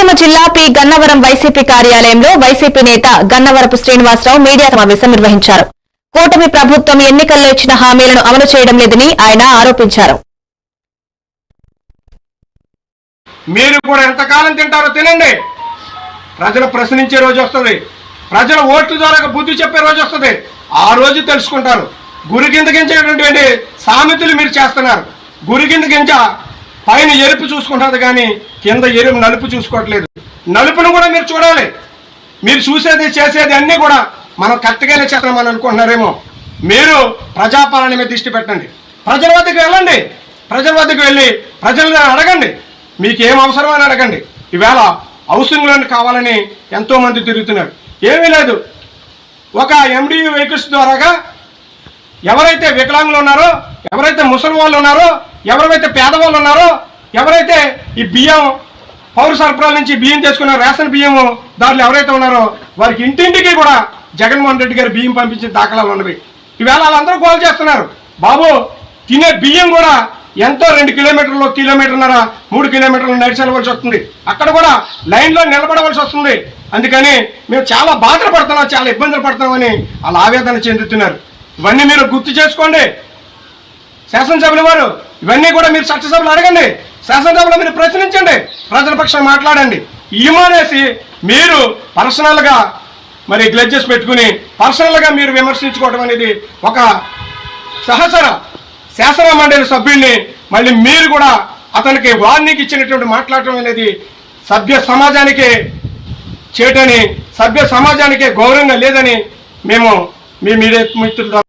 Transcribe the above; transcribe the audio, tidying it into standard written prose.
కోనసీమ జిల్లా P Gannavaram YCP కార్యాలయంలో YCP నేత గన్నవరపు శ్రీనివాసరావు మీడియా సమావేశం నిర్వహించారు. కూటమి ప్రభుత్వం ఎన్నికల్లో ఇచ్చిన హామీలను అమలు చేయడం లేదని ఆయన ఆరోపించారు. మీరు కూడా ఎంతకాలం తింటారో తినండి. ప్రజలు ప్రశ్నించే రోజు వస్తుంది. ప్రజల ఓట్ల ద్వారా బుద్ధి చెప్పే రోజు వస్తుంది. ఆ రోజు తెలుసుకుంటారు. గురి కింద గించేటువంటి సామెతలు మీరు చేస్తున్నారు. గురి కింద గింజ పైన ఎరుపు చూసుకుంటుంది కానీ కింద ఎరుపు నలుపు చూసుకోవట్లేదు. నలుపును కూడా మీరు చూడాలి. మీరు చూసేది చేసేది అన్నీ కూడా మనం కరెక్ట్గానే చేస్తామని అనుకుంటున్నారేమో. మీరు ప్రజాపాలన మీద దృష్టి పెట్టండి. ప్రజల వద్దకు వెళ్ళండి. ప్రజల వద్దకు వెళ్ళి ప్రజలను అడగండి. మీకేం అవసరమో అని అడగండి. ఈవేళ హౌసింగ్ లోన్ కావాలని ఎంతోమంది తిరుగుతున్నారు. ఏమీ లేదు. ఒక ఎండియూ వెహికల్స్ ద్వారాగా ఎవరైతే వికలాంగులు ఉన్నారో, ఎవరైతే ముసలి వాళ్ళు ఉన్నారో, ఎవరైతే పేదవాళ్ళు ఉన్నారో, ఎవరైతే ఈ బియ్యం పౌర సరఫరాల నుంచి బియ్యం చేసుకున్న రేషన్ బియ్యము దాంట్లో ఎవరైతే ఉన్నారో వారికి ఇంటింటికి కూడా జగన్మోహన్ రెడ్డి గారు బియ్యం పంపించిన దాఖలాలు ఉన్నవి. ఈవేళ వాళ్ళందరూ గోల్ చేస్తున్నారు. బాబు తినే బియ్యం కూడా ఎంతో 2 కిలోమీటర్లు, కిలోమీటర్న్నర, 3 కిలోమీటర్లు నడిచెళ్ళవలసి వస్తుంది. అక్కడ కూడా లైన్లో నిలబడవలసి వస్తుంది. అందుకని మేము చాలా బాధలు పడుతున్నాం, చాలా ఇబ్బందులు పడుతున్నామని వాళ్ళు ఆవేదన చెందుతున్నారు. ఇవన్నీ మీరు గుర్తు చేసుకోండి. శాసనసభ్యుల వారు ఇవన్నీ కూడా మీరు చట్టసభలో అడగండి. శాసనసభలో మీరు ప్రశ్నించండి. ప్రజల పక్షాన మాట్లాడండి. ఈ మానేసి మీరు పర్సనల్గా మరి గ్లెడ్జెస్ పెట్టుకుని పర్సనల్గా మీరు విమర్శించుకోవడం అనేది ఒక సహచర శాసన మండలి సభ్యుల్ని మళ్ళీ మీరు కూడా అతనికి వార్నింగ్ ఇచ్చినటువంటి మాట్లాడటం అనేది సభ్య సమాజానికే చేటని, సభ్య సమాజానికే గౌరవంగా లేదని మేము మీ మీడియా మిత్రుల